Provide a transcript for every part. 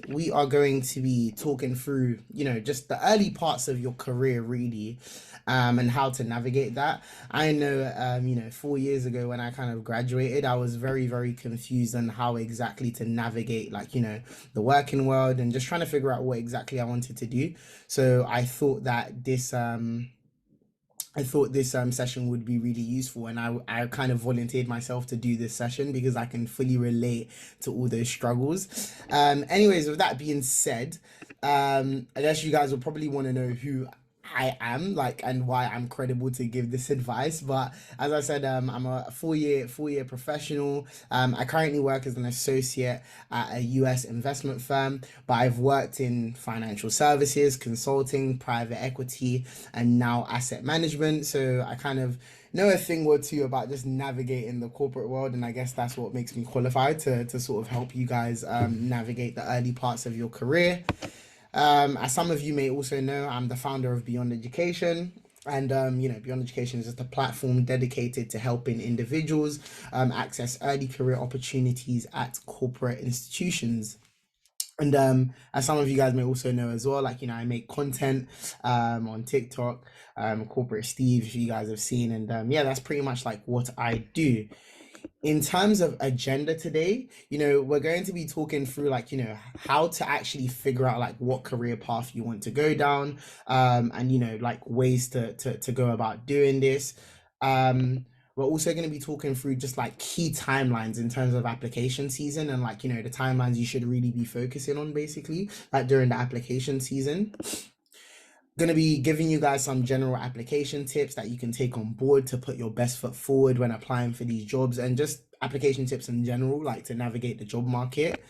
We are going to be talking through, just the early parts of your career, really, and how to navigate that. I know, 4 years ago when I kind of graduated, I was very, very confused on how exactly to navigate, like, the working world and just trying to figure out what exactly I wanted to do. So I thought this session would be really useful, and I kind of volunteered myself to do this session because I can fully relate to all those struggles. Anyways, with that being said, I guess you guys will probably want to know who I am, like, and why I'm credible to give this advice. But as I said, I'm a four year professional. I currently work as an associate at a US investment firm, but I've worked in financial services, consulting, private equity, and now asset management. So I kind of know a thing or two about just navigating the corporate world, and I guess that's what makes me qualified to sort of help you guys navigate the early parts of your career. As some of you may also know, I'm the founder of Beyond Education. And Beyond Education is just a platform dedicated to helping individuals access early career opportunities at corporate institutions. And as some of you guys may also know as well, like, I make content on TikTok, Corporate Steve, if you guys have seen. And yeah, that's pretty much like what I do. In terms of agenda today, we're going to be talking through, like, how to actually figure out like what career path you want to go down, and like ways to go about doing this. We're also going to be talking through just like key timelines in terms of application season, and like, the timelines you should really be focusing on basically like during the application season. Going to be giving you guys some general application tips that you can take on board to put your best foot forward when applying for these jobs, and just application tips in general, like to navigate the job market.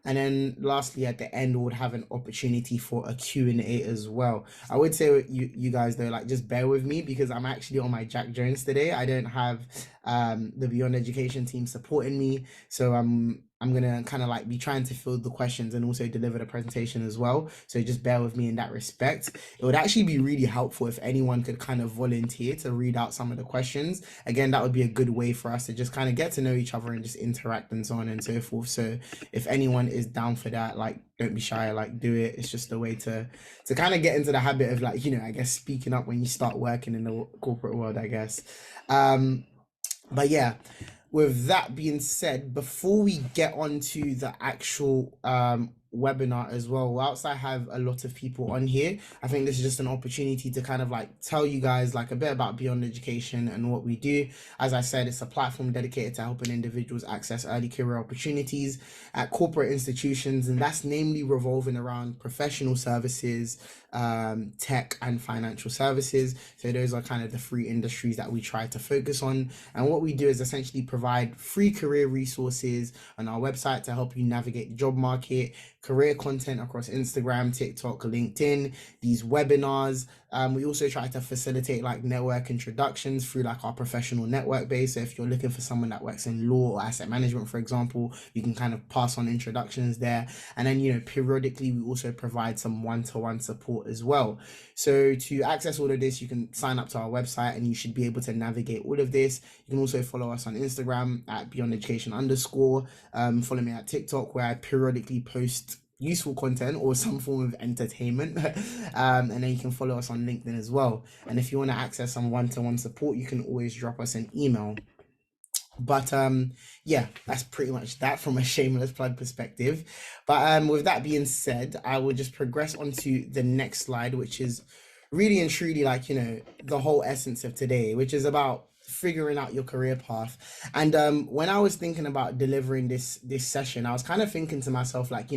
And then lastly, at the end, we would have an opportunity for a Q&A as well. I would say you guys though, like, just bear with me because I'm actually on my Jack Jones today. I don't have the Beyond Education team supporting me. So I'm gonna kind of like be trying to field the questions and also deliver the presentation as well. So just bear with me in that respect. It would actually be really helpful if anyone could kind of volunteer to read out some of the questions. Again, that would be a good way for us to just kind of get to know each other and just interact and so on and so forth. So if anyone is down for that, like, don't be shy, like, do it. It's just a way to kind of get into the habit of, like, I guess speaking up when you start working in the corporate world, I guess. um but yeah, with that being said, before we get on to the actual webinar as well, whilst I have a lot of people on here, I think this is just an opportunity to kind of like tell you guys like a bit about Beyond Education and what we do. As I said, it's a platform dedicated to helping individuals access early career opportunities at corporate institutions, and that's namely revolving around professional services, tech, and financial services. So those are kind of the three industries that we try to focus on. And what we do is essentially provide free career resources on our website to help you navigate the job market, career content across Instagram, TikTok, LinkedIn, these webinars. We also try to facilitate like network introductions through like our professional network base. So if you're looking for someone that works in law or asset management, for example, you can kind of pass on introductions there. And then, periodically we also provide some one-to-one support as well. So to access all of this, you can sign up to our website and you should be able to navigate all of this. You can also follow us on Instagram at Beyond Education _. Follow me at TikTok, where I periodically post useful content or some form of entertainment. And then you can follow us on LinkedIn as well. And if you want to access some one-to-one support, you can always drop us an email. But yeah, that's pretty much that from a shameless plug perspective. But with that being said, I will just progress onto the next slide, which is really and truly like, the whole essence of today, which is about figuring out your career path. And when I was thinking about delivering this session, I was kind of thinking to myself, like,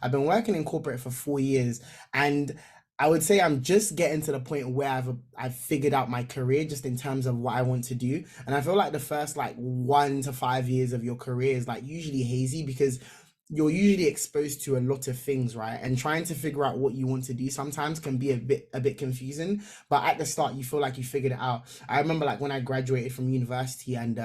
I've been working in corporate for 4 years, and I would say I'm just getting to the point where I've figured out my career just in terms of what I want to do. And I feel like the first like 1 to 5 years of your career is like usually hazy because you're usually exposed to a lot of things, right? And trying to figure out what you want to do sometimes can be a bit confusing. But at the start, you feel like you figured it out. I remember like when I graduated from university and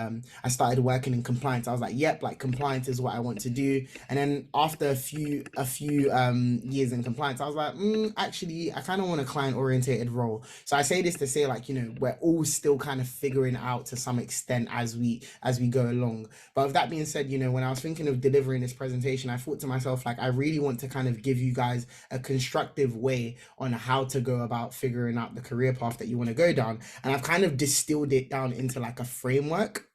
I started working in compliance, I was like, yep, like compliance is what I want to do. And then after a few years in compliance, I was like, actually, I kind of want a client orientated role. So I say this to say, like, we're all still kind of figuring out to some extent as we go along. But with that being said, when I was thinking of delivering this presentation, education, I thought to myself, like, I really want to kind of give you guys a constructive way on how to go about figuring out the career path that you want to go down. And I've kind of distilled it down into like a framework,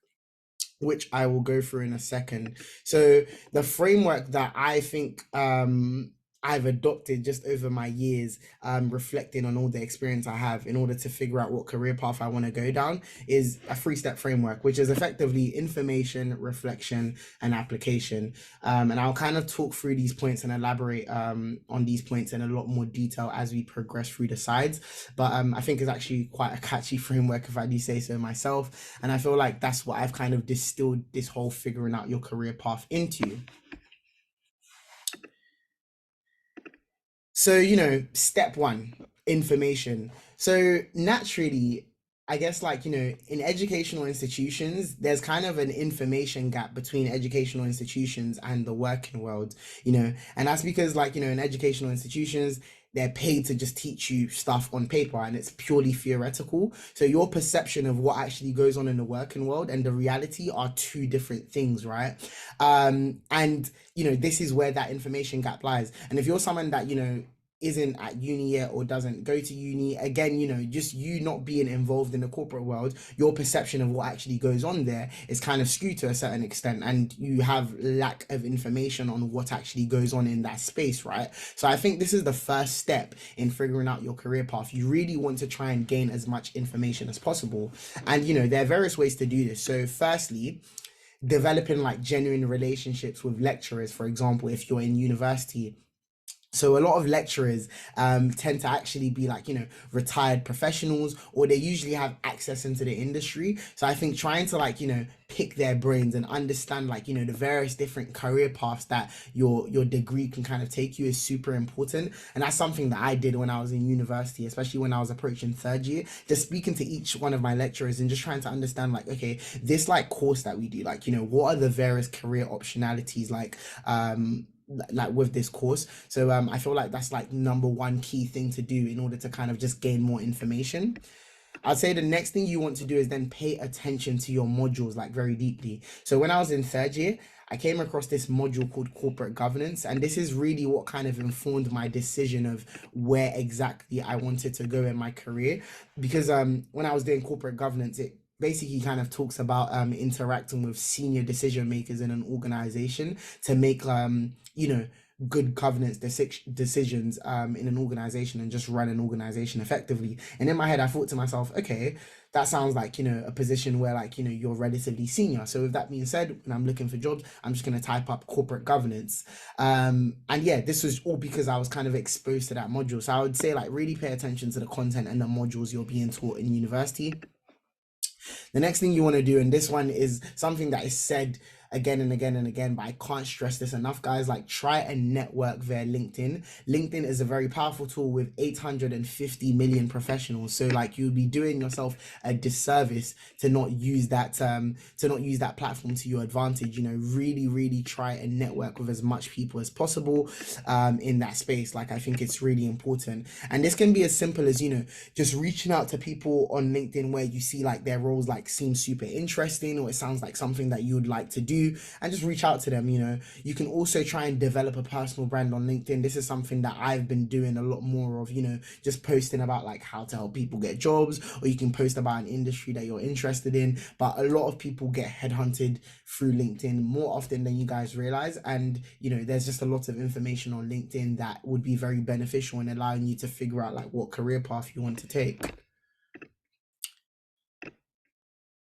which I will go through in a second. So the framework that I think I've adopted just over my years, reflecting on all the experience I have in order to figure out what career path I want to go down, is a three-step framework, which is effectively information, reflection, and application. And I'll kind of talk through these points and elaborate on these points in a lot more detail as we progress through the sides. But I think it's actually quite a catchy framework, if I do say so myself. And I feel like that's what I've kind of distilled this whole figuring out your career path into. So, step one, information. So naturally, I guess, like, in educational institutions, there's kind of an information gap between educational institutions and the working world, and that's because, like, in educational institutions, they're paid to just teach you stuff on paper and it's purely theoretical. So your perception of what actually goes on in the working world and the reality are two different things, right? And this is where that information gap lies. And if you're someone that, isn't at uni yet or doesn't go to uni, again, just you not being involved in the corporate world, your perception of what actually goes on there is kind of skewed to a certain extent, and you have lack of information on what actually goes on in that space, right? So I think this is the first step in figuring out your career path. You really want to try and gain as much information as possible, and there are various ways to do this. So firstly, developing like genuine relationships with lecturers. For example, if you're in university, so a lot of lecturers tend to actually be like, retired professionals, or they usually have access into the industry. So I think trying to, like, pick their brains and understand, like, the various different career paths that your degree can kind of take you is super important. And that's something that I did when I was in university, especially when I was approaching third year, just speaking to each one of my lecturers and just trying to understand, like, okay, this like course that we do, like, what are the various career optionalities, like with this course. So I feel like that's like number one key thing to do in order to kind of just gain more information. I'd say the next thing you want to do is then pay attention to your modules, like, very deeply. So when I was in third year, I came across this module called corporate governance, and this is really what kind of informed my decision of where exactly I wanted to go in my career. Because when I was doing corporate governance, it basically kind of talks about interacting with senior decision makers in an organization to make good governance decisions in an organization and just run an organization effectively. And in my head, I thought to myself, okay, that sounds like, a position where, like, you're relatively senior. So with that being said, when I'm looking for jobs, I'm just going to type up corporate governance. And yeah, this was all because I was kind of exposed to that module. So I would say, like, really pay attention to the content and the modules you're being taught in university. The next thing you want to do, and this one is something that is said again and again and again, but I can't stress this enough, guys, like, try and network via LinkedIn. LinkedIn is a very powerful tool with 850 million professionals. So, like, you'll be doing yourself a disservice to not use that platform to your advantage. Really, really try and network with as much people as possible in that space. Like, I think it's really important. And this can be as simple as, just reaching out to people on LinkedIn where you see, like, their roles, like, seem super interesting, or it sounds like something that you would like to do, and just reach out to them. You can also try and develop a personal brand on LinkedIn. This is something that I've been doing a lot more of, just posting about, like, how to help people get jobs, or you can post about an industry that you're interested in. But a lot of people get headhunted through LinkedIn more often than you guys realize. And there's just a lot of information on LinkedIn that would be very beneficial in allowing you to figure out, like, what career path you want to take.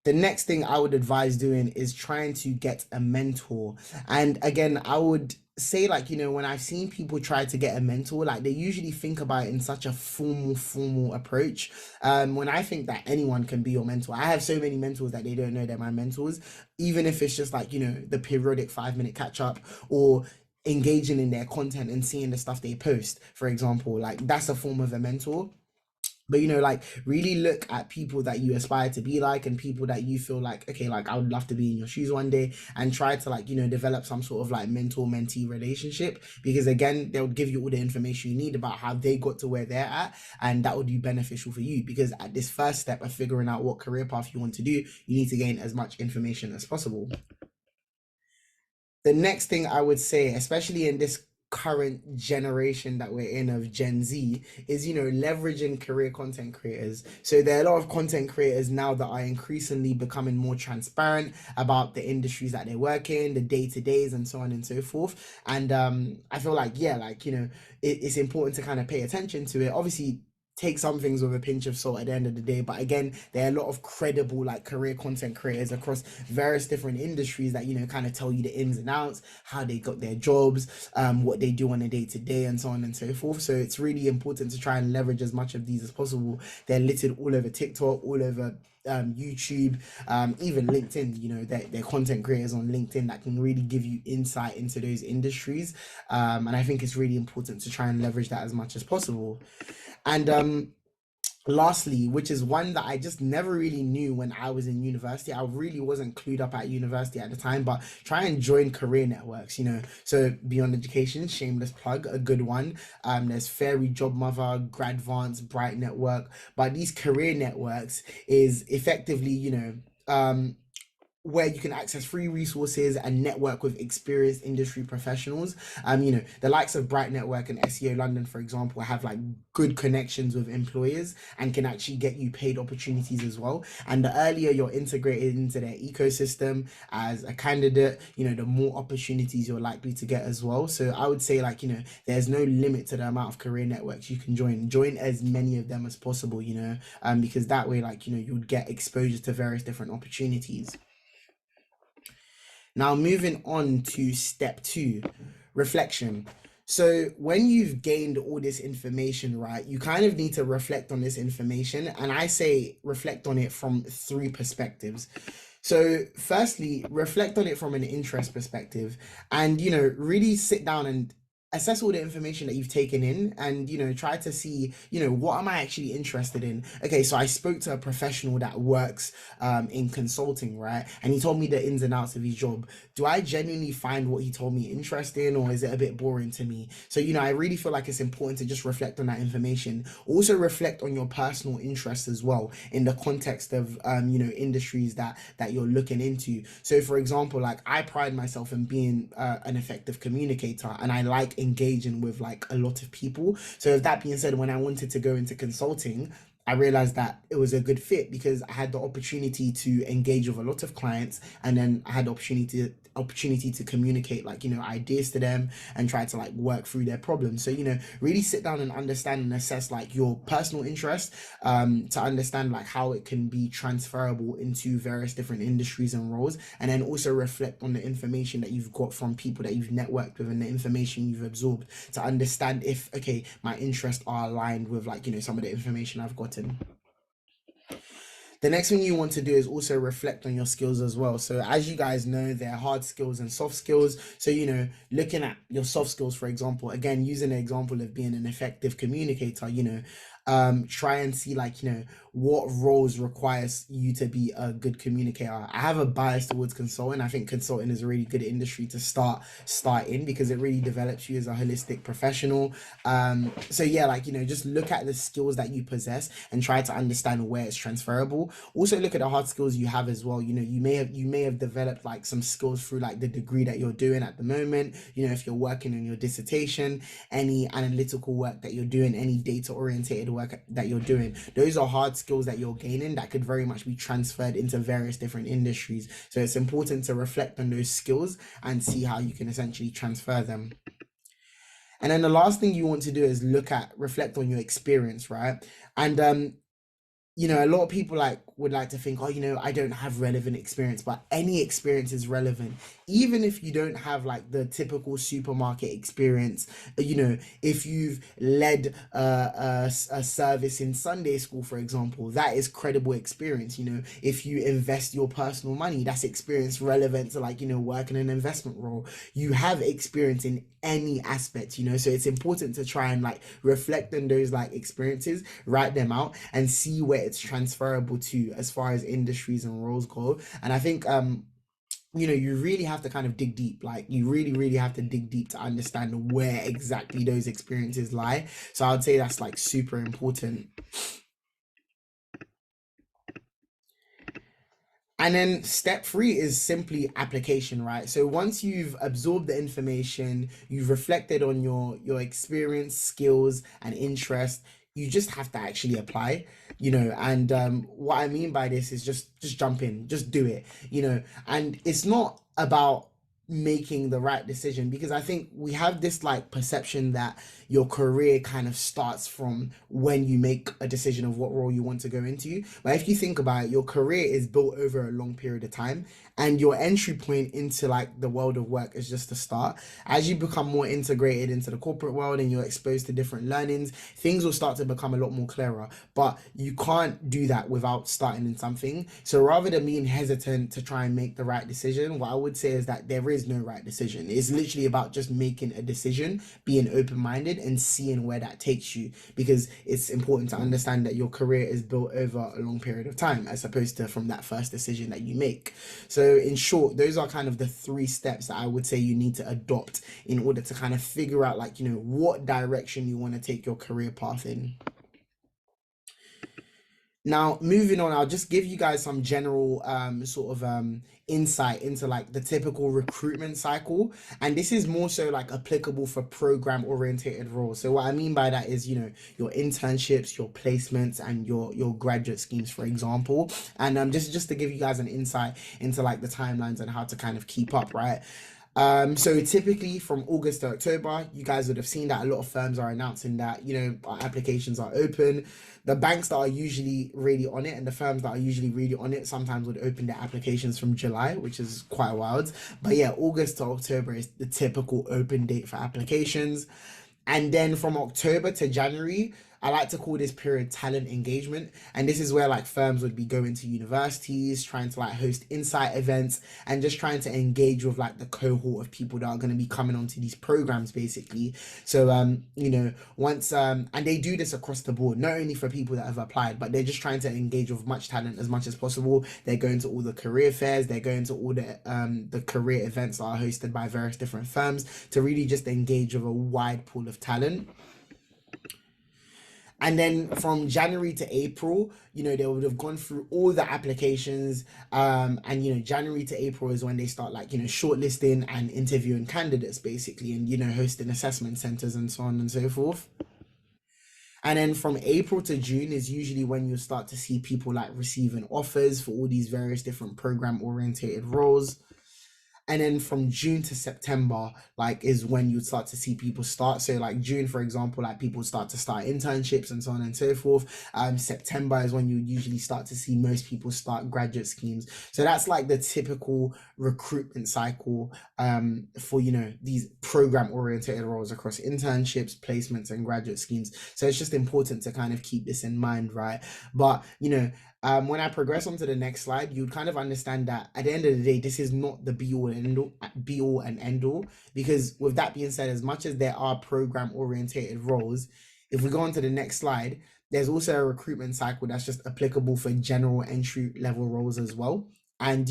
The next thing I would advise doing is trying to get a mentor. And again, I would say, like, when I've seen people try to get a mentor, like, they usually think about it in such a formal approach. When I think that anyone can be your mentor. I have so many mentors that they don't know they're my mentors, even if it's just like, the periodic 5 minute catch up, or engaging in their content and seeing the stuff they post, for example. Like, that's a form of a mentor. But like, really look at people that you aspire to be like, and people that you feel like, okay, like, I would love to be in your shoes one day, and try to, like, develop some sort of like mentor-mentee relationship, because again, they'll give you all the information you need about how they got to where they're at, and that would be beneficial for you, because at this first step of figuring out what career path you want to do, you need to gain as much information as possible. The next thing I would say, especially in this current generation that we're in of Gen Z, is, leveraging career content creators. So there are a lot of content creators now that are increasingly becoming more transparent about the industries that they work in, the day-to-days, and so on and so forth. And I feel like, yeah, like, it's important to kind of pay attention to it. Obviously, take some things with a pinch of salt at the end of the day. But again, there are a lot of credible like career content creators across various different industries that, kind of tell you the ins and outs, how they got their jobs, what they do on a day to day, and so on and so forth. So it's really important to try and leverage as much of these as possible. They're littered all over TikTok, all over YouTube, even LinkedIn. They're content creators on LinkedIn that can really give you insight into those industries. And I think it's really important to try and leverage that as much as possible. And lastly, which is one that I just never really knew when I was in university. I really wasn't clued up at university at the time, but try and join career networks, So Beyond Education, shameless plug, a good one. There's Fairy, Job Mother, Gradvance, Bright Network, but these career networks is effectively, where you can access free resources and network with experienced industry professionals. The likes of Bright Network and SEO London, for example, have like good connections with employers and can actually get you paid opportunities as well. And the earlier you're integrated into their ecosystem as a candidate, the more opportunities you're likely to get as well. So I would say, like, there's no limit to the amount of career networks you can join. Join as many of them as possible, because that way, like, you'd get exposure to various different opportunities. Now, moving on to step two, reflection. So, when you've gained all this information, right, you kind of need to reflect on this information. And I say reflect on it from three perspectives. So, firstly, reflect on it from an interest perspective and, really sit down and assess all the information that you've taken in and, try to see, what am I actually interested in? Okay, so I spoke to a professional that works in consulting, right? And he told me the ins and outs of his job. Do I genuinely find what he told me interesting, or is it a bit boring to me? So, I really feel like it's important to just reflect on that information. Also reflect on your personal interests as well in the context of industries that you're looking into. So for example, like I pride myself in being an effective communicator, and I like engaging with like a lot of people. So with that being said, when I wanted to go into consulting, I realized that it was a good fit because I had the opportunity to engage with a lot of clients, and then I had the opportunity to communicate like, ideas to them and try to like work through their problems. So, really sit down and understand and assess like your personal interest, to understand like how it can be transferable into various different industries and roles, and then also reflect on the information that you've got from people that you've networked with and the information you've absorbed to understand if, okay, my interests are aligned with like, some of the information I've gotten. The next thing you want to do is also reflect on your skills as well. So as you guys know, there are hard skills and soft skills. So, looking at your soft skills, for example, again, using the example of being an effective communicator, try and see like, what roles requires you to be a good communicator. I have a bias towards consulting. I think consulting is a really good industry to start in because it really develops you as a holistic professional. So yeah, like, just look at the skills that you possess and try to understand where it's transferable. Also look at the hard skills you have as well. You may have developed like some skills through like the degree that you're doing at the moment. If you're working on your dissertation, any analytical work that you're doing, any data orientated work that you're doing, those are hard skills that you're gaining that could very much be transferred into various different industries. So it's important to reflect on those skills and see how you can essentially transfer them. And then the last thing you want to do is reflect on your experience, right? And a lot of people like would like to think, oh, I don't have relevant experience, but any experience is relevant. Even if you don't have like the typical supermarket experience, if you've led a service in Sunday school, for example, that is credible experience. If you invest your personal money, that's experience relevant to like, work in an investment role. You have experience in any aspect, so it's important to try and like reflect on those like experiences, write them out, and see where it's transferable to as far as industries and roles go. And I think you really have to kind of dig deep. Like you really, really have to dig deep to understand where exactly those experiences lie. So I would say that's like super important. And then step three is simply application, right? So once you've absorbed the information, you've reflected on your experience, skills, and interest, you just have to actually apply, And what I mean by this is just jump in, just do it, And it's not about making the right decision, because I think we have this like perception that your career kind of starts from when you make a decision of what role you want to go into. But if you think about it, your career is built over a long period of time, and your entry point into like the world of work is just the start. As you become more integrated into the corporate world and you're exposed to different learnings, things will start to become a lot more clearer. But you can't do that without starting in something. So rather than being hesitant to try and make the right decision, what I would say is that there is no right decision. It's literally about just making a decision, being open-minded, and seeing where that takes you, because it's important to understand that your career is built over a long period of time as opposed to from that first decision that you make. So in short, those are kind of the three steps that I would say you need to adopt in order to kind of figure out, like, what direction you want to take your career path in. Now, moving on, I'll just give you guys some general sort of insight into like the typical recruitment cycle. And this is more so like applicable for program orientated roles. So what I mean by that is, your internships, your placements, and your graduate schemes, for example. And just to give you guys an insight into like the timelines and how to kind of keep up, right? So typically from August to October, you guys would have seen that a lot of firms are announcing that, our applications are open. The banks that are usually really on it and the firms that are usually really on it sometimes would open their applications from July, which is quite wild. But yeah, August to October is the typical open date for applications. And then from October to January, I like to call this period talent engagement. And this is where like firms would be going to universities, trying to like host insight events and just trying to engage with like the cohort of people that are going to be coming onto these programs basically. So once and they do this across the board, not only for people that have applied, but they're just trying to engage with much talent as much as possible. They're going to all the career fairs, they're going to all the career events that are hosted by various different firms to really just engage with a wide pool of talent. And then from January to April, they would have gone through all the applications. And January to April is when they start like, shortlisting and interviewing candidates basically, and hosting assessment centers and so on and so forth. And then from April to June is usually when you start to see people like receiving offers for all these various different program orientated roles. And then from June to September, like, is when you'd start to see people start. So like June, for example, like people start internships and so on and so forth. September is when you usually start to see most people start graduate schemes. So that's like the typical recruitment cycle for these program oriented roles across internships, placements, and graduate schemes. So it's just important to kind of keep this in mind, right? But when I progress on to the next slide, you'd kind of understand that at the end of the day, this is not the be all and end all. Because with that being said, as much as there are program orientated roles, if we go on to the next slide, there's also a recruitment cycle that's just applicable for general entry level roles as well. And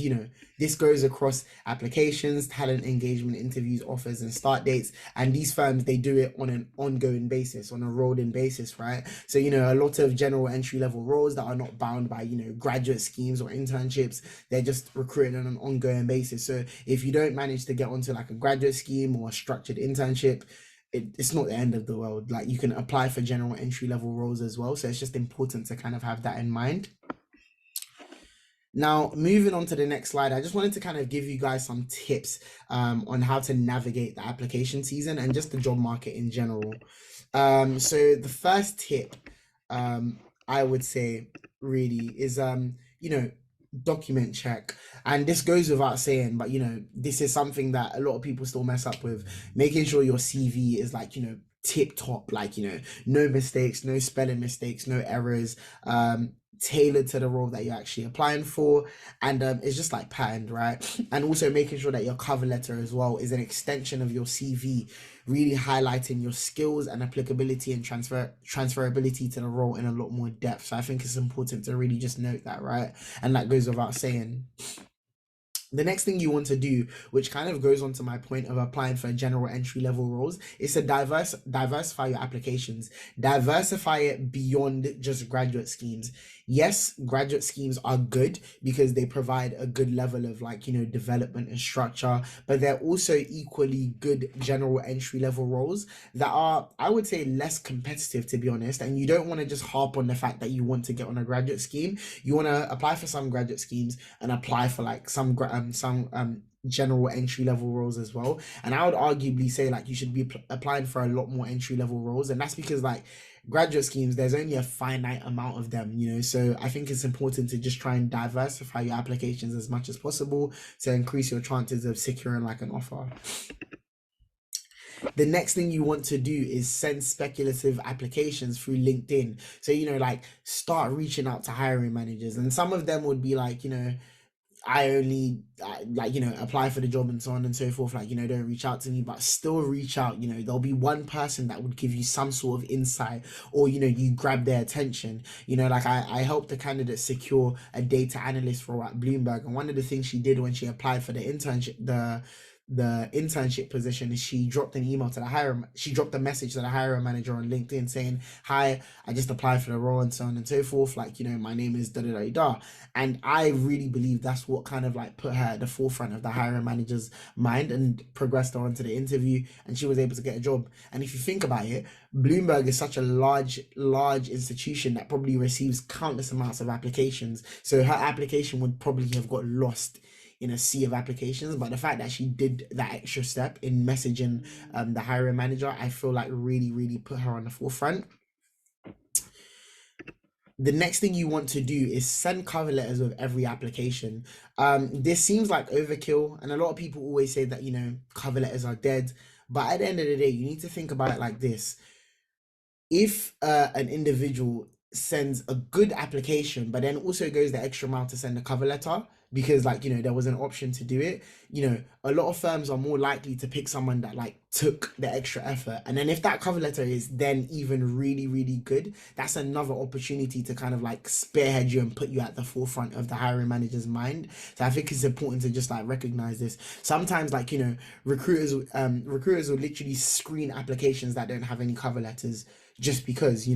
this goes across applications, talent engagement, interviews, offers, and start dates. And these firms, they do it on an ongoing basis, on a rolling basis, right? So a lot of general entry level roles that are not bound by graduate schemes or internships, they're just recruiting on an ongoing basis. So if you don't manage to get onto like a graduate scheme or a structured internship, it's not the end of the world. Like, you can apply for general entry level roles as well. So it's just important to kind of have that in mind. Now, moving on to the next slide, I just wanted to kind of give you guys some tips on how to navigate the application season and just the job market in general. So the first tip I would say really is, document check. And this goes without saying, but this is something that a lot of people still mess up with, making sure your CV is like, tip top, like, no mistakes, no spelling mistakes, no errors, tailored to the role that you're actually applying for. And it's just like patterned, right? And also making sure that your cover letter as well is an extension of your CV, really highlighting your skills and applicability and transferability to the role in a lot more depth. So I think it's important to really just note that, right? And that goes without saying. The next thing you want to do, which kind of goes on to my point of applying for general entry level roles, is to diversify your applications. Diversify it beyond just graduate schemes. Yes, graduate schemes are good because they provide a good level of, like, development and structure, but they're also equally good general entry level roles that are, I would say, less competitive, to be honest. And you don't want to just harp on the fact that you want to get on a graduate scheme. You want to apply for some graduate schemes and apply for like some general entry level roles as well. And I would arguably say like you should be applying for a lot more entry level roles, and that's because like graduate schemes, there's only a finite amount of them, so I think it's important to just try and diversify your applications as much as possible to increase your chances of securing like an offer. The next thing you want to do is send speculative applications through LinkedIn. So, like, start reaching out to hiring managers, and some of them would be like, I only like, apply for the job and so on and so forth, like, don't reach out to me, but still reach out. There'll be one person that would give you some sort of insight, or you grab their attention. Like, I helped the candidate secure a data analyst role at Bloomberg, and one of the things she did when she applied for the internship position is she dropped an email to the hiring she dropped a message to the hiring manager on LinkedIn saying, "Hi, I just applied for the role and so on and so forth, like, my name is da da da da." And I really believe that's what kind of like put her at the forefront of the hiring manager's mind and progressed her onto the interview, and she was able to get a job. And if you think about it, Bloomberg is such a large institution that probably receives countless amounts of applications, so her application would probably have got lost in a sea of applications. But the fact that she did that extra step in messaging the hiring manager, I feel like really, really put her on the forefront. The next thing you want to do is send cover letters with every application. This seems like overkill, and a lot of people always say that, cover letters are dead. But at the end of the day, you need to think about it like this: if an individual sends a good application, but then also goes the extra mile to send a cover letter, because, like, there was an option to do it, a lot of firms are more likely to pick someone that like took the extra effort. And then if that cover letter is then even really, really good, that's another opportunity to kind of like spearhead you and put you at the forefront of the hiring manager's mind. So I think it's important to just like recognize this. Sometimes, like, recruiters will literally screen applications that don't have any cover letters just because,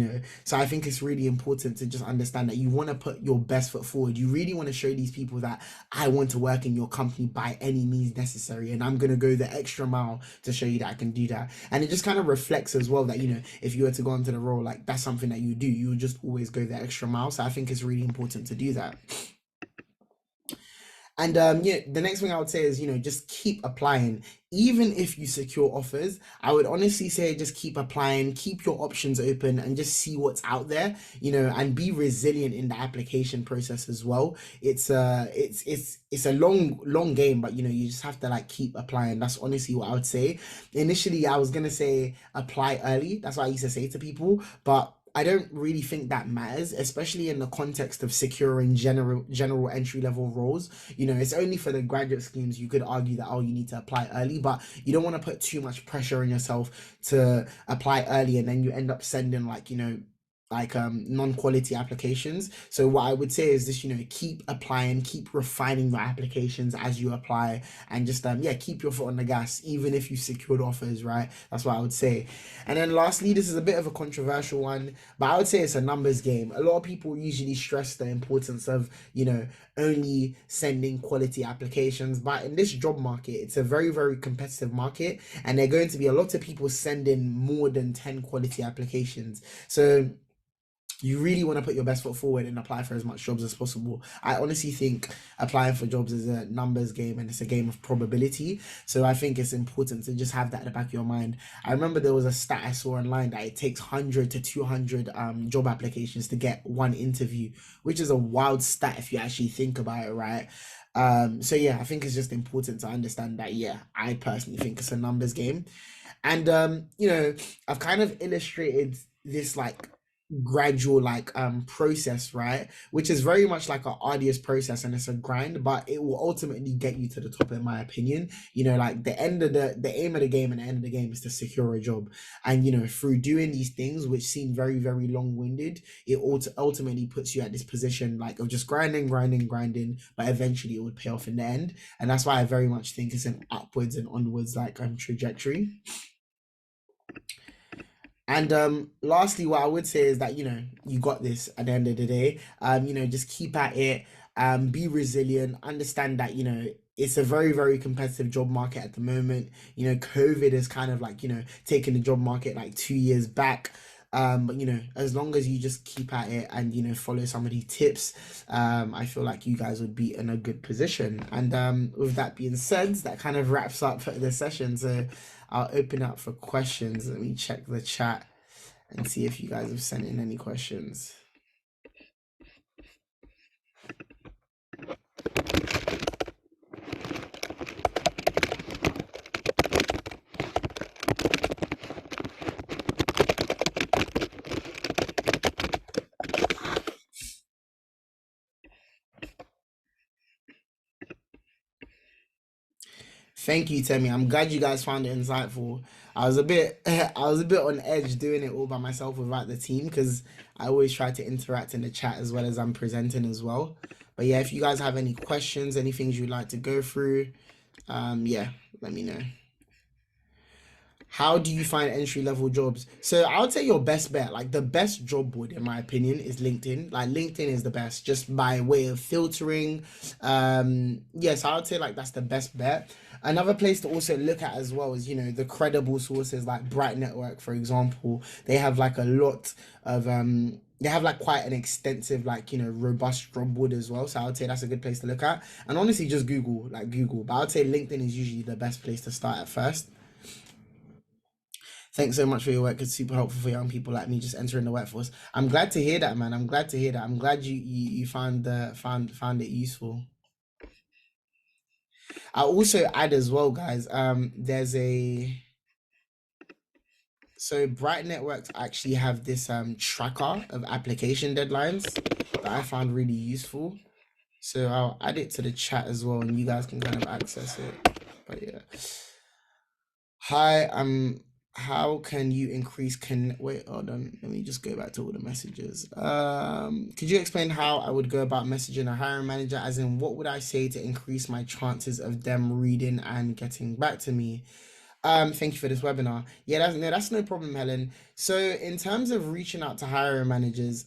so I think it's really important to just understand that you want to put your best foot forward. You really want to show these people that I want to work in your company by any means necessary, and I'm going to go the extra mile to show you that I can do that. And it just kind of reflects as well that, if you were to go into the role, like, that's something that you do, you would just always go the extra mile. So I think it's really important to do that. And the next thing I would say is, just keep applying. Even if you secure offers, I would honestly say just keep applying, keep your options open, and just see what's out there, and be resilient in the application process as well. It's a long game, but you just have to like keep applying. That's honestly what I would say. Initially, I was gonna say apply early. That's what I used to say to people, but I don't really think that matters, especially in the context of securing general entry level roles. It's only for the graduate schemes you could argue that, oh, you need to apply early, but you don't want to put too much pressure on yourself to apply early and then you end up sending like, like non-quality applications. So what I would say is this, keep applying, keep refining your applications as you apply, and just yeah, keep your foot on the gas even if you secured offers, right? That's what I would say. And then lastly, this is a bit of a controversial one, but I would say it's a numbers game. A lot of people usually stress the importance of, only sending quality applications, but in this job market, it's a very, very competitive market, and there are going to be a lot of people sending more than 10 quality applications. So you really want to put your best foot forward and apply for as much jobs as possible. I honestly think applying for jobs is a numbers game, and it's a game of probability. So I think it's important to just have that at the back of your mind. I remember there was a stat I saw online that it takes 100 to 200 job applications to get one interview, which is a wild stat if you actually think about it, right? So yeah, I think it's just important to understand that. Yeah, I personally think it's a numbers game. And I've kind of illustrated this like gradual like process, right, which is very much like an arduous process and it's a grind, but it will ultimately get you to the top, in my opinion. Like the aim of the game and the end of the game is to secure a job, and through doing these things which seem very, very long-winded, it ultimately puts you at this position like of just grinding, grinding, grinding, but eventually it would pay off in the end. And that's why I very much think it's an upwards and onwards like trajectory. And lastly, what I would say is that you got this at the end of the day. Just keep at it. Be resilient. Understand that it's a very, very competitive job market at the moment. COVID is kind of like taking the job market like 2 years back. But as long as you just keep at it and follow some of these tips, I feel like you guys would be in a good position. And with that being said, that kind of wraps up the session. So I'll open up for questions. Let me check the chat and see if you guys have sent in any questions. Thank you, Temi. I'm glad you guys found it insightful. I was a bit, I was a bit on edge doing it all by myself without the team because I always try to interact in the chat as well as I'm presenting as well. But yeah, if you guys have any questions, any things you'd like to go through, yeah, let me know. How do you find entry level jobs? So I would say your best bet, like the best job board in my opinion, is LinkedIn. Like LinkedIn is the best, just by way of filtering. Yes, I would say like that's the best bet. Another place to also look at as well is the credible sources like Bright Network, for example. They have like a lot of they have like quite an extensive like robust job board as well. So I would say that's a good place to look at. And honestly, just Google. But I would say LinkedIn is usually the best place to start at first. Thanks so much for your work. It's super helpful for young people like me just entering the workforce. I'm glad to hear that, man. I'm glad to hear that. I'm glad you found it useful. I'll also add as well, guys. There's a so Bright Networks actually have this tracker of application deadlines that I found really useful. So I'll add it to the chat as well, and you guys can kind of access it. But yeah. Hi, how can you increase wait, hold on, let me just go back to all the messages. Could you explain how I would go about messaging a hiring manager, as in what would I say to increase my chances of them reading and getting back to me? Thank you for this webinar. Yeah, that's no problem, Helen. So in terms of reaching out to hiring managers,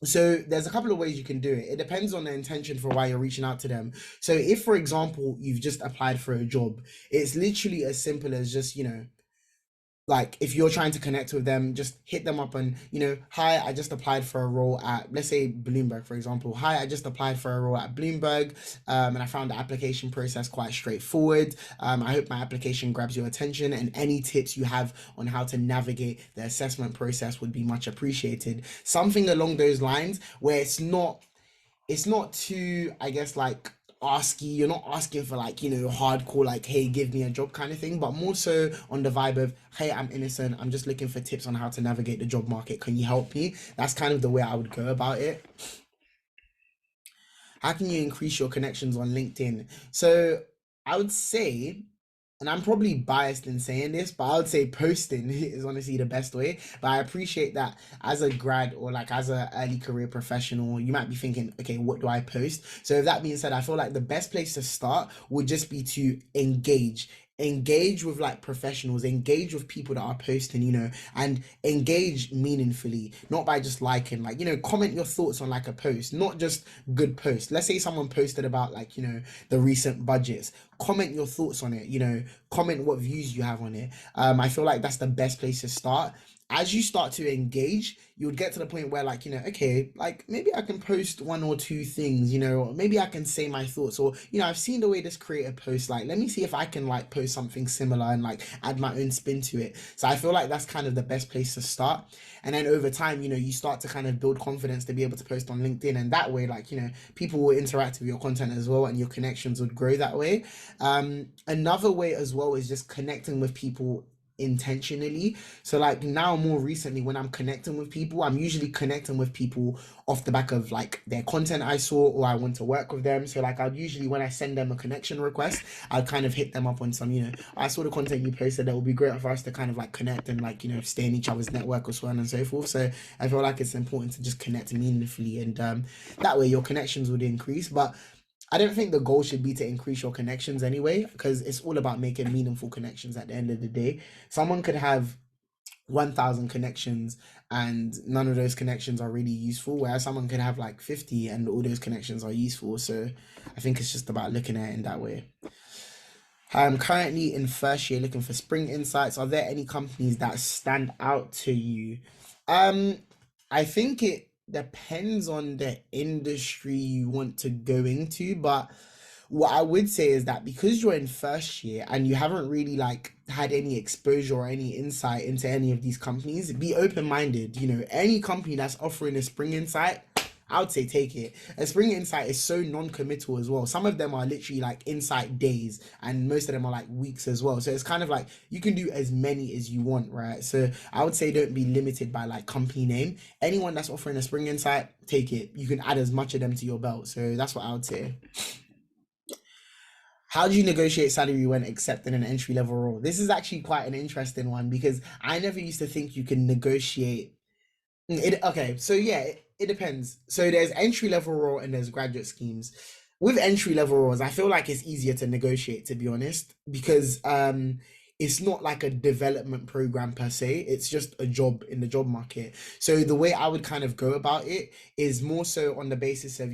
so there's a couple of ways you can do it. It depends on the intention for why you're reaching out to them. So if, for example, you've just applied for a job, it's literally as simple as just, like if you're trying to connect with them, just hit them up and, hi, I just applied for a role at, let's say Bloomberg, for example. Hi, I just applied for a role at Bloomberg, and I found the application process quite straightforward. I hope my application grabs your attention, and any tips you have on how to navigate the assessment process would be much appreciated. Something along those lines where it's not too, I guess, like asky. You're not asking for like, hardcore, like, hey, give me a job kind of thing, but more so on the vibe of, hey, I'm innocent. I'm just looking for tips on how to navigate the job market. Can you help me? That's kind of the way I would go about it. How can you increase your connections on LinkedIn? So I would say, and I'm probably biased in saying this, but I would say posting is honestly the best way. But I appreciate that as a grad or like as a early career professional, you might be thinking, okay, what do I post? So with that being said, I feel like the best place to start would just be to engage with like professionals, engage with people that are posting, and engage meaningfully, not by just liking, like, comment your thoughts on like a post, not just good posts. Let's say someone posted about like, the recent budgets, comment your thoughts on it, comment what views you have on it. I feel like that's the best place to start. As you start to engage, you would get to the point where like, okay, like maybe I can post one or two things, or maybe I can say my thoughts, or, I've seen the way this creator posts, like, let me see if I can like post something similar and like add my own spin to it. So I feel like that's kind of the best place to start. And then over time, you start to kind of build confidence to be able to post on LinkedIn. And that way, like, people will interact with your content as well, and your connections would grow that way. Another way as well is just connecting with people intentionally. So like now more recently when I'm connecting with people, I'm usually connecting with people off the back of like their content I saw or I want to work with them. So like I'd usually when I send them a connection request, I'd kind of hit them up on some, I saw the content you posted that would be great for us to kind of like connect and like, stay in each other's network or so on and so forth. So I feel like it's important to just connect meaningfully and that way your connections would increase. But I don't think the goal should be to increase your connections anyway, because it's all about making meaningful connections at the end of the day. Someone could have 1,000 connections and none of those connections are really useful, whereas someone could have like 50 and all those connections are useful. So I think it's just about looking at it in that way. I'm currently in first year looking for spring insights. Are there any companies that stand out to you? Um, I think it depends on the industry you want to go into, but what I would say is that because you're in first year and you haven't really like had any exposure or any insight into any of these companies, be open-minded. Any company that's offering a spring insight, I would say take it. A spring insight is so non-committal as well. Some of them are literally like insight days, and most of them are like weeks as well. So it's kind of like you can do as many as you want, right? So I would say don't be limited by like company name. Anyone that's offering a spring insight, take it. You can add as much of them to your belt. So that's what I would say. How do you negotiate salary when accepting an entry level role? This is actually quite an interesting one because I never used to think you can negotiate okay, so yeah, it depends. So there's entry level role and there's graduate schemes. With entry level roles, I feel like it's easier to negotiate, to be honest, because it's not like a development program per se. It's just a job in the job market. So the way I would kind of go about it is more so on the basis of,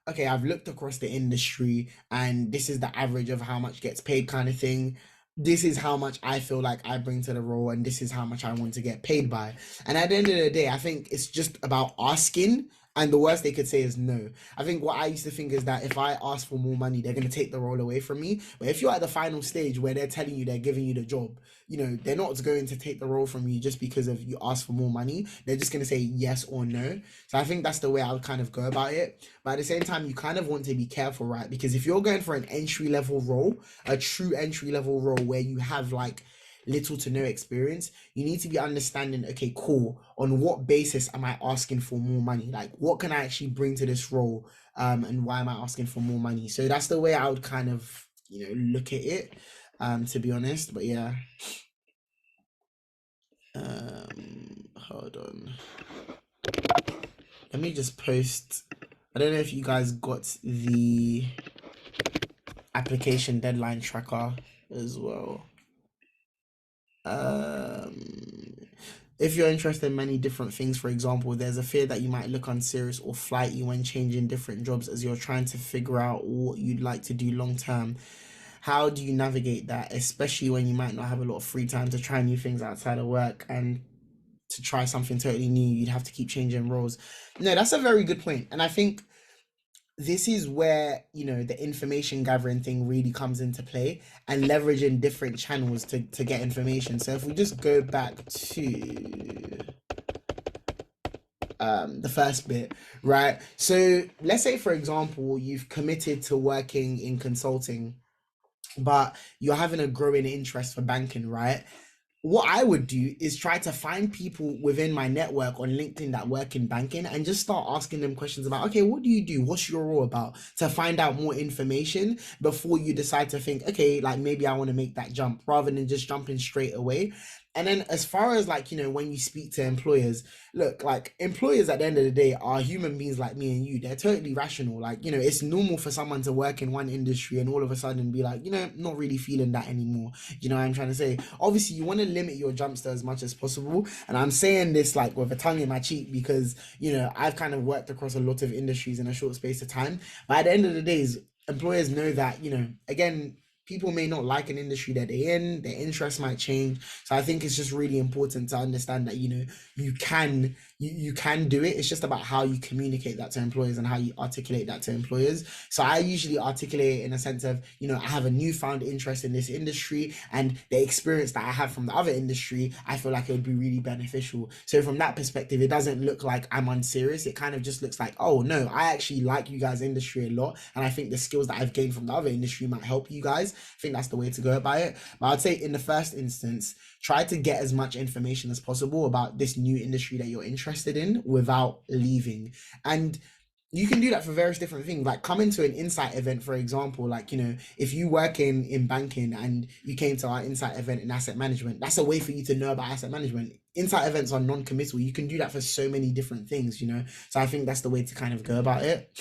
okay, I've looked across the industry and this is the average of how much gets paid kind of thing. This is how much I feel like I bring to the role, and this is how much I want to get paid by. And at the end of the day, I think it's just about asking. And the worst they could say is no. I think what I used to think is that if I ask for more money, they're going to take the role away from me. But if you're at the final stage where they're telling you they're giving you the job, they're not going to take the role from you just because of you ask for more money. They're just going to say yes or no. So I think that's the way I would kind of go about it. But at the same time, you kind of want to be careful, right? Because if you're going for an entry level role, a true entry level role where you have like little to no experience, you need to be understanding, okay, cool, on what basis am I asking for more money? Like, what can I actually bring to this role? And why am I asking for more money? So that's the way I would kind of, look at it, to be honest. But yeah, hold on. Let me just post. I don't know if you guys got the application deadline tracker as well. Um, if you're interested in many different things, for example, there's a fear that you might look unserious or flighty when changing different jobs as you're trying to figure out what you'd like to do long term. How do you navigate that, especially when you might not have a lot of free time to try new things outside of work and to try something totally new, you'd have to keep changing roles. No, that's a very good point. And I think this is where the information gathering thing really comes into play and leveraging different channels to get information. So if we just go back to the first bit, right? So let's say for example you've committed to working in consulting, but you're having a growing interest for banking, right? What I would do is try to find people within my network on LinkedIn that work in banking and just start asking them questions about, okay, what do you do? What's your role about? To find out more information before you decide to think, okay, like maybe I want to make that jump rather than just jumping straight away. And then as far as like, when you speak to employers, look, like employers at the end of the day are human beings like me and you. They're totally rational. Like, it's normal for someone to work in one industry and all of a sudden be like, not really feeling that anymore. You know what I'm trying to say? Obviously, you want to limit your jumps to as much as possible. And I'm saying this like with a tongue in my cheek because, I've kind of worked across a lot of industries in a short space of time. But at the end of the day, employers know that, again, people may not like an industry that they're in, their interests might change. So I think it's just really important to understand that, you can do it. It's just about how you communicate that to employers and how you articulate that to employers. So I usually articulate it in a sense of, I have a newfound interest in this industry and the experience that I have from the other industry, I feel like it would be really beneficial. So from that perspective, it doesn't look like I'm unserious. It kind of just looks like, oh no, I actually like you guys' industry a lot. And I think the skills that I've gained from the other industry might help you guys. I think that's the way to go about it. But I'd say in the first instance, try to get as much information as possible about this new industry that you're interested in without leaving. And you can do that for various different things, like coming to an insight event, for example. Like, if you work in banking and you came to our insight event in asset management, that's a way for you to know about asset management. Insight events are non-committal. You can do that for so many different things. So I think that's the way to kind of go about it.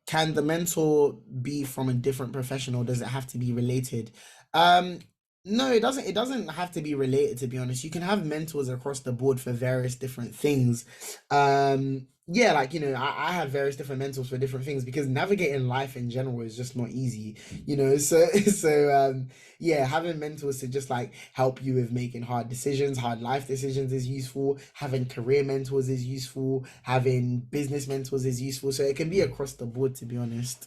Can the mentor be from a different profession, or does it have to be related? Um, no, it doesn't have to be related, to be honest. You can have mentors across the board for various different things. Yeah, like I have various different mentors for different things because navigating life in general is just not easy. So yeah, having mentors to just like help you with making hard decisions, hard life decisions is useful. Having career mentors is useful. Having business mentors is useful. So it can be across the board, to be honest.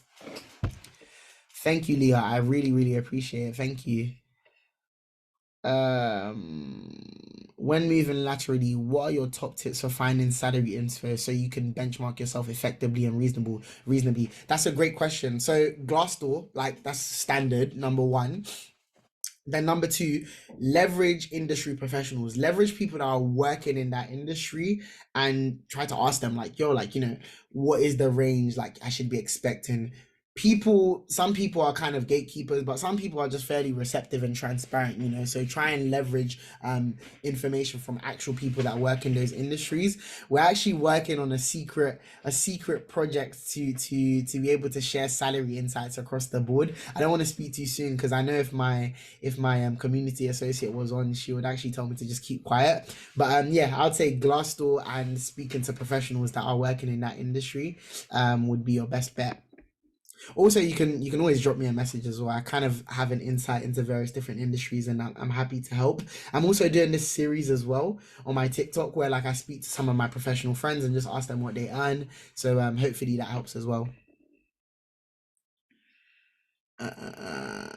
Thank you, Leah. I really, really appreciate it. Thank you. When moving laterally, what are your top tips for finding salary info so you can benchmark yourself effectively and reasonably? That's a great question. So Glassdoor, like that's standard number one. Then number two, leverage industry professionals, leverage people that are working in that industry and try to ask them like, yo, like, what is the range like I should be expecting? Some people are kind of gatekeepers, but some people are just fairly receptive and transparent. So try and leverage information from actual people that work in those industries. We're actually working on a secret project to be able to share salary insights across the board. I don't want to speak too soon because I know if my community associate was on, she would actually tell me to just keep quiet. But yeah, I'd say Glassdoor and speaking to professionals that are working in that industry would be your best bet. Also, you can always drop me a message as well. I kind of have an insight into various different industries, and I'm happy to help. I'm also doing this series as well on my TikTok where like I speak to some of my professional friends and just ask them what they earn. So hopefully that helps as well.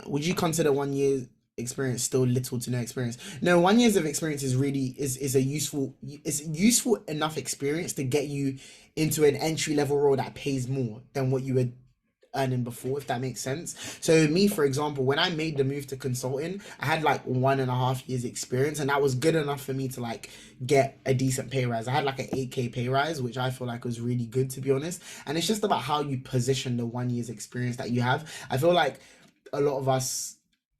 Would you consider 1 year experience still little to no experience? No, 1 years of experience is a useful enough experience to get you into an entry level role that pays more than what you were earning before, if that makes sense. So me, for example, when I made the move to consulting, I had like 1.5 years experience, and that was good enough for me to like get a decent pay rise. I had like an 8K pay rise, which I feel like was really good, to be honest. And it's just about how you position the 1 year's experience that you have. I feel like a lot of us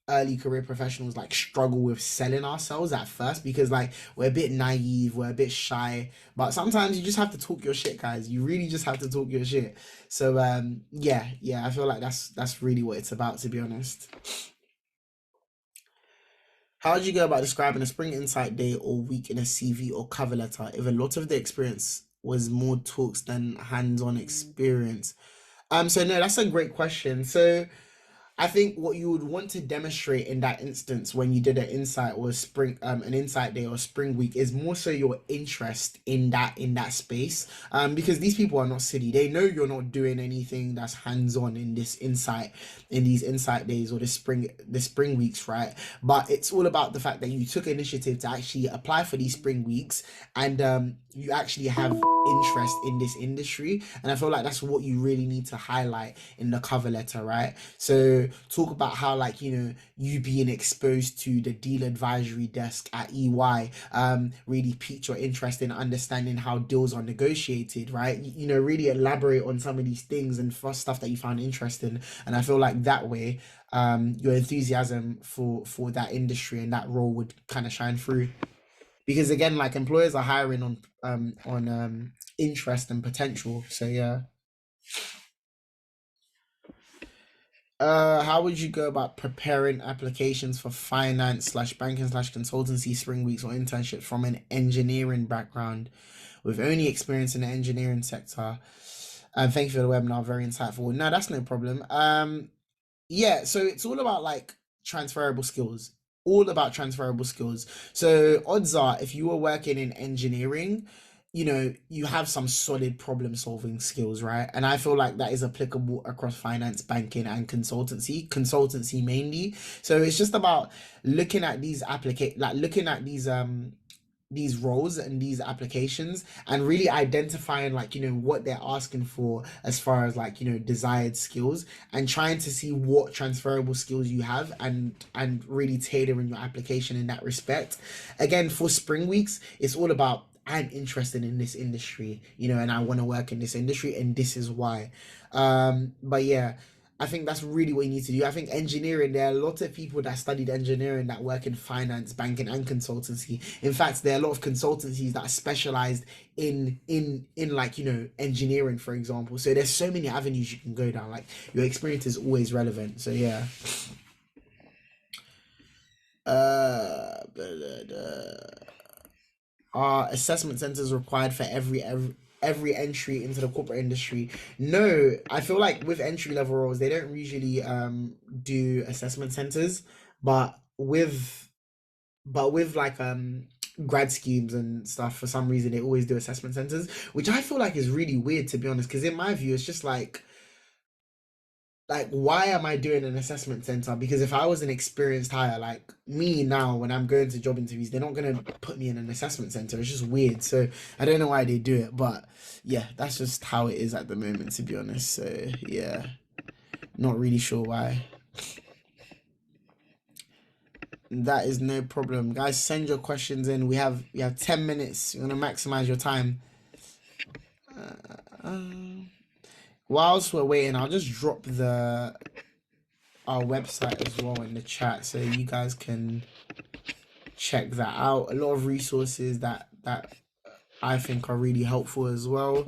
early career professionals like struggle with selling ourselves at first because like we're a bit naive, we're a bit shy, but sometimes you just have to talk your shit, guys. You really just have to talk your shit. So yeah, I feel like that's really what it's about, to be honest. How would you go about describing a spring insight day or week in a CV or cover letter if a lot of the experience was more talks than hands-on experience? So no, that's a great question. So I think what you would want to demonstrate in that instance when you did an insight day or spring week is more so your interest in that space. Because these people are not silly. They know you're not doing anything that's hands-on in these insight days or the spring weeks, right? But it's all about the fact that you took initiative to actually apply for these spring weeks and you actually have interest in this industry. And I feel like that's what you really need to highlight in the cover letter, right? So talk about how like you being exposed to the deal advisory desk at EY really piqued your interest in understanding how deals are negotiated, right? Really elaborate on some of these things and for stuff that you found interesting. And I feel like that way your enthusiasm for that industry and that role would kind of shine through. Because again, like employers are hiring on interest and potential. So yeah. How would you go about preparing applications for finance slash banking slash consultancy spring weeks or internships from an engineering background with only experience in the engineering sector? Thank you for the webinar, very insightful. No, that's no problem. Yeah, so it's all about like transferable skills. All about transferable skills. So odds are if you were working in engineering, you have some solid problem solving skills, right? And I feel like that is applicable across finance, banking, and consultancy mainly. So it's just about looking at these these roles and these applications and really identifying like what they're asking for as far as like desired skills, and trying to see what transferable skills you have, and really tailoring your application in that respect. Again, for spring weeks, it's all about, I'm interested in this industry, and I want to work in this industry, and this is why. But yeah, I think that's really what you need to do. I think engineering, there are a lot of people that studied engineering that work in finance, banking, and consultancy. In fact, there are a lot of consultancies that are specialized in like engineering, for example. So there's so many avenues you can go down. Like, your experience is always relevant. So yeah. Are assessment centers required for every entry into the corporate industry? No, I feel like with entry level roles, they don't usually do assessment centers, but with like grad schemes and stuff, for some reason they always do assessment centers, which I feel like is really weird, to be honest, because in my view it's just like why am I doing an assessment center? Because if I was an experienced hire like me now, when I'm going to job interviews, they're not gonna put me in an assessment center. It's just weird. So I don't know why they do it, but yeah, that's just how it is at the moment, to be honest. So yeah, not really sure why. That is no problem, guys. Send your questions in. We have 10 minutes. You want to maximize your time. Um, whilst we're waiting, I'll just drop the our website as well in the chat so you guys can check that out. A lot of resources that I think are really helpful as well,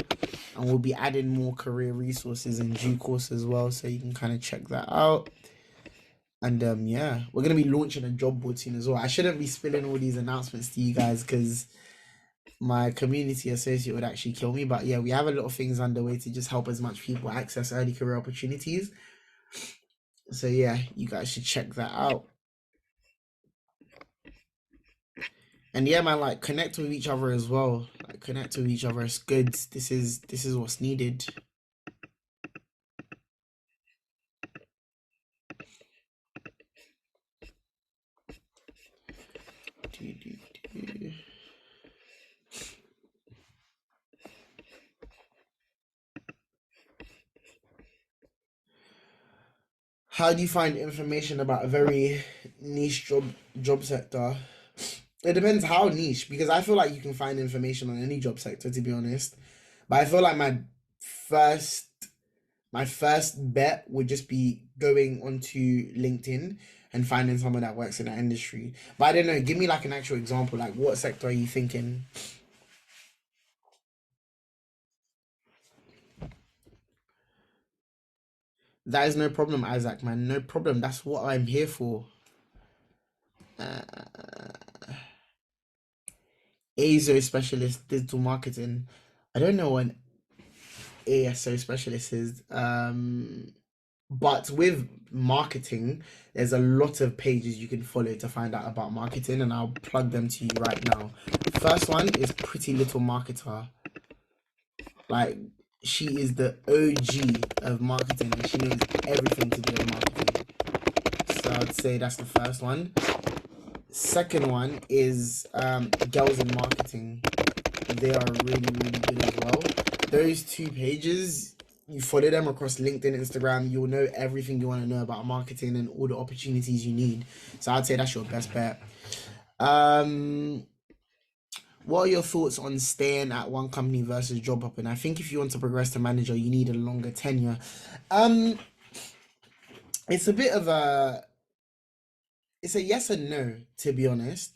and we'll be adding more career resources in due course as well, so you can kind of check that out. And yeah, we're gonna be launching a job board soon as well. I shouldn't be spilling all these announcements to you guys because my community associate would actually kill me. But yeah, we have a lot of things underway to just help as much people access early career opportunities. So yeah, you guys should check that out. And yeah, man, like, connect with each other as well. Like, connect with each other. It's good. This is what's needed. Do, do, do. How do you find information about a very niche job sector? It depends how niche, because I feel like you can find information on any job sector, to be honest. But I feel like first my first bet would just be going onto LinkedIn and finding someone that works in that industry. But I don't know, give me like an actual example. Like, what sector are you thinking? That is no problem, Isaac, man. No problem. That's what I'm here for. ASO specialist, digital marketing. I don't know what an ASO specialist is. But with marketing, there's a lot of pages you can follow to find out about marketing, and I'll plug them to you right now. First one is Pretty Little Marketer. Like, she is the OG of marketing, and she knows everything to do with marketing. So I'd say that's the first one. Second one is Girls in Marketing. They are really, really good as well. Those two pages, you follow them across LinkedIn, Instagram, you'll know everything you want to know about marketing and all the opportunities you need. So I'd say that's your best bet. Um, what are your thoughts on staying at one company versus job hopping? I think if you want to progress to manager, you need a longer tenure. Um, it's a bit of it's a yes and no, to be honest.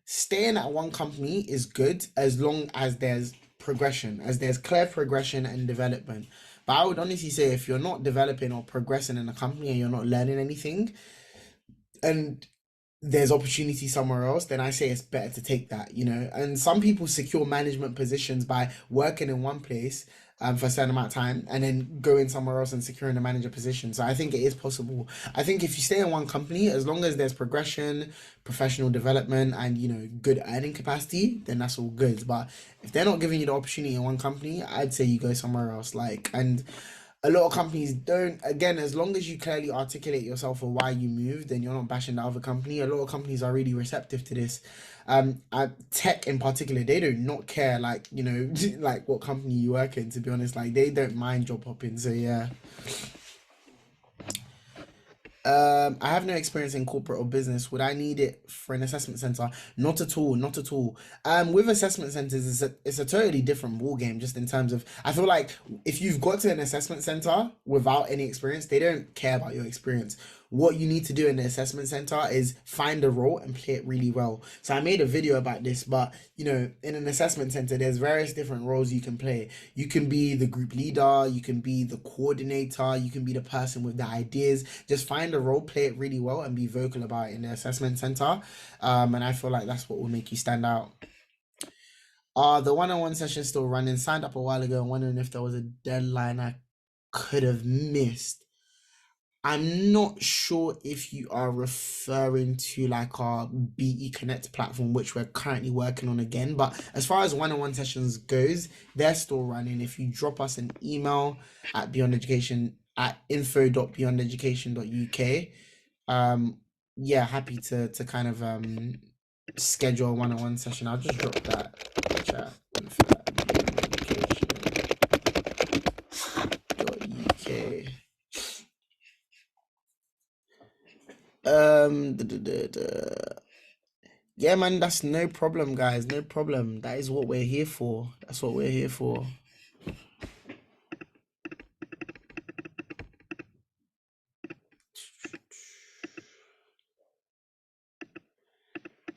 Staying at one company is good as long as there's progression, as there's clear progression and development. But I would honestly say, if you're not developing or progressing in a company and you're not learning anything, and there's opportunity somewhere else, then I say it's better to take that. And some people secure management positions by working in one place for a certain amount of time and then going somewhere else and securing a manager position. So I think it is possible. I think if you stay in one company, as long as there's progression, professional development, and good earning capacity, then that's all good. But if they're not giving you the opportunity in one company, I'd say you go somewhere else. Like, and A lot of companies don't. Again, as long as you clearly articulate yourself or why you moved, then you're not bashing the other company. A lot of companies are really receptive to this. Tech in particular, they do not care, like, like what company you work in. To be honest, like they don't mind job hopping. So yeah. I have no experience in corporate or business. Would I need it for an assessment center? Not at all, not at all. With assessment centers, it's a totally different ball game. Just in terms of, I feel like if you've got to an assessment center without any experience, they don't care about your experience. What you need to do in the assessment center is find a role and play it really well. So I made a video about this, but in an assessment center, there's various different roles you can play. You can be the group leader, you can be the coordinator, you can be the person with the ideas. Just find a role, play it really well, and be vocal about it in the assessment center. And I feel like that's what will make you stand out. The one-on-one session still running. Signed up a while ago and wondering if there was a deadline I could have missed. I'm not sure if you are referring to like our BE Connect platform, which we're currently working on again. But as far as one-on-one sessions goes, they're still running. If you drop us an email at Beyond Education at info.beyondeducation.uk, um, yeah, happy to kind of schedule a one-on-one session. I'll just drop that chat info at beyondeducation.uk. Yeah, man, that's no problem, guys. No problem. That is what we're here for. That's what we're here for.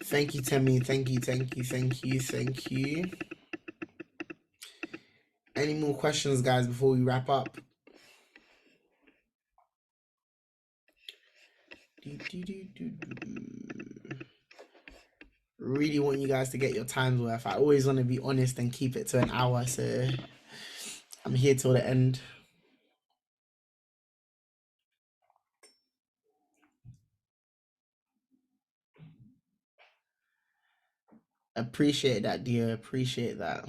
Thank you, Temi. Thank you, thank you, thank you, thank you. Any more questions, guys, before we wrap up? Really want you guys to get your time's worth. I always want to be honest and keep it to an hour, so I'm here till the end. Appreciate that, dear. Appreciate that.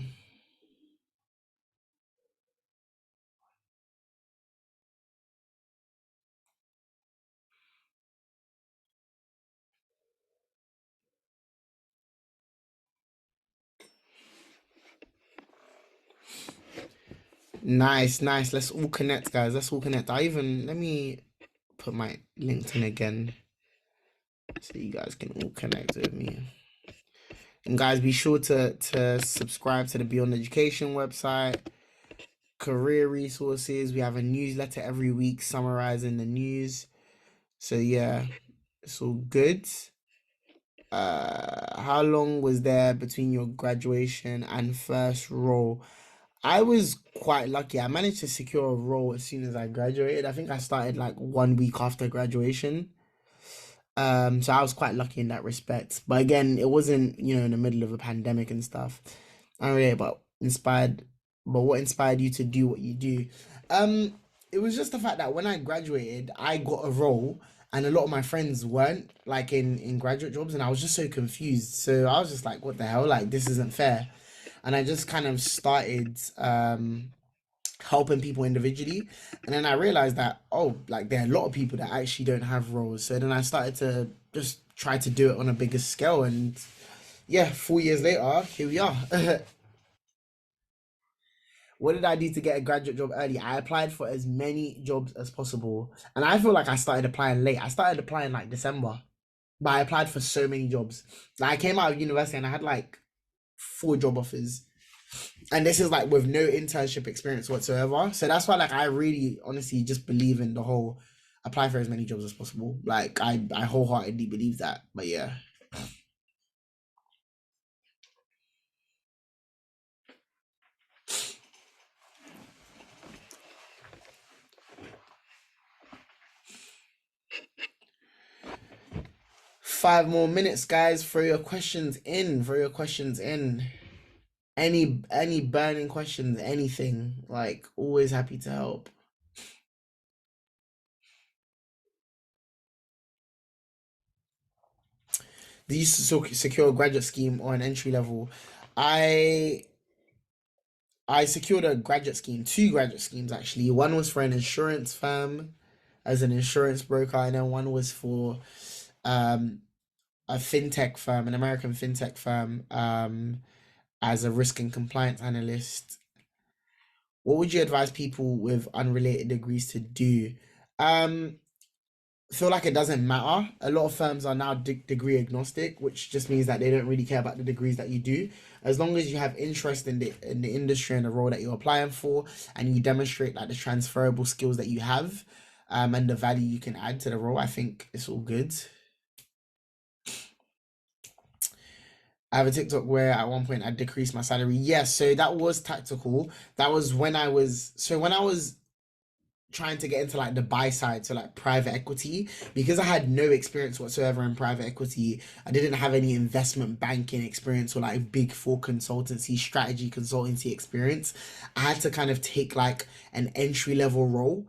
Nice, nice. Let's all connect, guys. Let's all connect. Let me put my LinkedIn again so you guys can all connect with me. And guys, be sure to subscribe to the Beyond Education website, career resources. We have a newsletter every week summarizing the news. So yeah, it's all good. How long was there between your graduation and first role? I was quite lucky. I managed to secure a role as soon as I graduated. I think I started like 1 week after graduation. So I was quite lucky in that respect. But again, it wasn't, in the middle of a pandemic and stuff. I don't really about inspired, but what inspired you to do what you do? Um, it was just the fact that when I graduated, I got a role and a lot of my friends weren't like in graduate jobs, and I was just so confused. So I was just like, what the hell? Like this isn't fair. And I just kind of started helping people individually, and then I realized that, oh, like there are a lot of people that actually don't have roles. So then I started to just try to do it on a bigger scale, and yeah, 4 years later, here we are. What did I do to get a graduate job early? I applied for as many jobs as possible, and I feel like I started applying late. I started applying like December, but I applied for so many jobs. Like I came out of university and I had like 4 job offers, and this is like with no internship experience whatsoever. So that's why, like, I really honestly just believe in the whole apply for as many jobs as possible. Like I wholeheartedly believe that. But yeah. 5 more minutes, guys. Throw your questions in. Throw your questions in. Any burning questions, anything. Like always happy to help. Do you secure a graduate scheme or an entry level? I I secured a graduate scheme, two graduate schemes actually. One was for an insurance firm as an insurance broker, and then one was for um, a fintech firm, an American fintech firm, as a risk and compliance analyst. What would you advise people with unrelated degrees to do? Um, feel like it doesn't matter. A lot of firms are now degree agnostic, which just means that they don't really care about the degrees that you do. As long as you have interest in the industry and the role that you're applying for, and you demonstrate like the transferable skills that you have, and the value you can add to the role, I think it's all good. I have a TikTok where at one point I decreased my salary. Yes, so that was tactical. That was when I was trying to get into like the buy side, so like private equity, because I had no experience whatsoever in private equity. I didn't have any investment banking experience or like big four consultancy strategy consultancy experience. I had to kind of take like an entry level role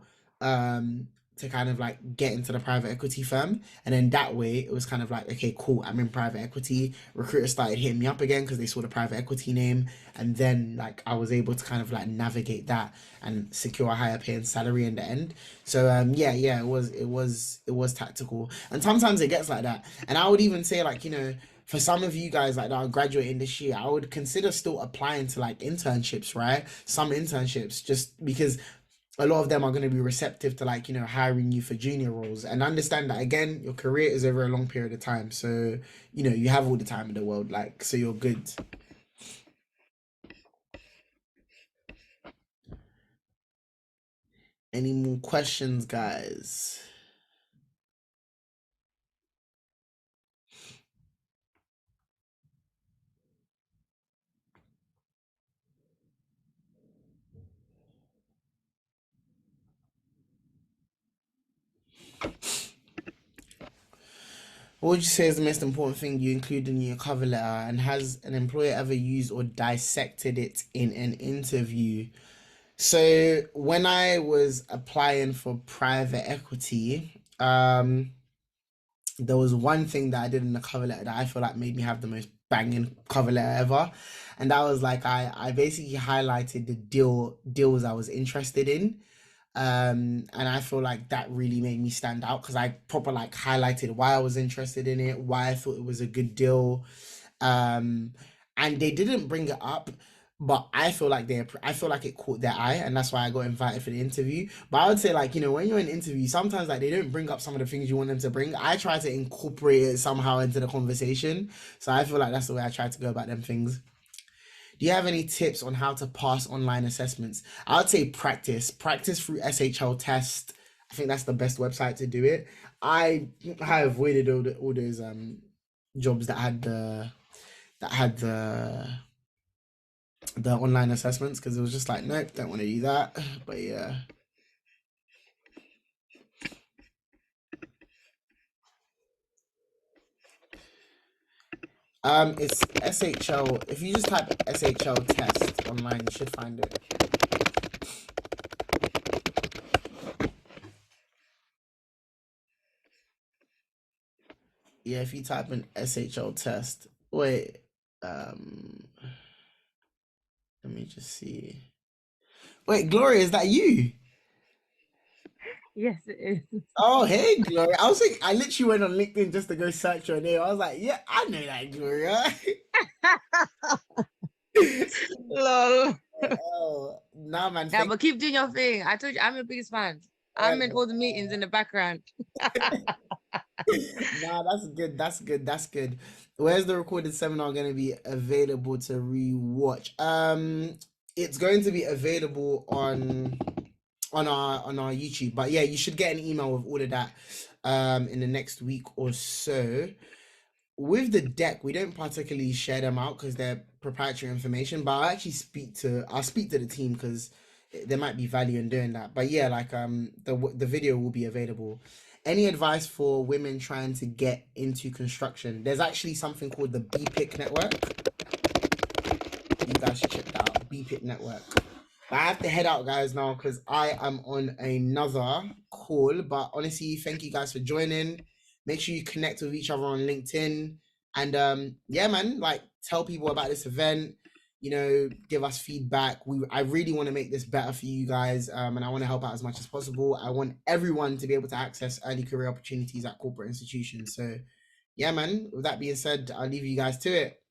to kind of like get into the private equity firm, and then that way it was kind of like, okay, cool, I'm in private equity. Recruiters started hitting me up again because they saw the private equity name, and then like I was able to kind of like navigate that and secure a higher paying salary in the end. So yeah, it was tactical, and sometimes it gets like that. And I would even say, like, for some of you guys like that are graduating this year, I would consider still applying to like internships, right? Some internships, just because a lot of them are going to be receptive to like, hiring you for junior roles, and understand that again, your career is over a long period of time. So, you have all the time in the world, like, so you're good. Any more questions, guys? What would you say is the most important thing you include in your cover letter, and has an employer ever used or dissected it in an interview? So when I was applying for private equity, there was one thing that I did in the cover letter that I feel like made me have the most banging cover letter ever. And that was like, I basically highlighted the deals I was interested in. And I feel like that really made me stand out because I proper like highlighted why I was interested in it, why I thought it was a good deal. Um, and they didn't bring it up, but I feel like it caught their eye, and that's why I got invited for the interview. But I would say, like, when you're in an interview, sometimes like they don't bring up some of the things you want them to bring. I try to incorporate it somehow into the conversation. So I feel like that's the way I try to go about them things. Do you have any tips on how to pass online assessments? I would say practice through SHL test. I think that's the best website to do it. I avoided all those jobs that had the online assessments, because it was just like, nope, don't want to do that. But yeah, it's SHL. If you just type SHL test online, you should find it. Yeah, if you type in SHL test. Wait, let me just see. Wait, Gloria, is that you? Yes, it is. Oh, hey, Gloria. I was like, I literally went on LinkedIn just to go search your name. I was like, yeah, I know that, Gloria. Lol. Oh, nah, man. Yeah, Thank but keep doing your thing. I told you I'm your biggest fan. I'm in all the meetings in the background. Nah, that's good. That's good. That's good. Where's the recorded seminar going to be available to rewatch? It's going to be available on our YouTube. But yeah, you should get an email with all of that in the next week or so. With the deck, we don't particularly share them out because they're proprietary information, but I'll speak to the team because there might be value in doing that. But yeah, like the video will be available. Any advice for women trying to get into construction? There's actually something called the BPIC network. You guys should check that out. BPIC network. But I have to head out, guys, now because I am on another call. But honestly, thank you guys for joining. Make sure you connect with each other on LinkedIn. And yeah, man, like, tell people about this event. you know, give us feedback. I really want to make this better for you guys, and I want to help out as much as possible. I want everyone to be able to access early career opportunities at corporate institutions. So yeah, man, with that being said, I'll leave you guys to it.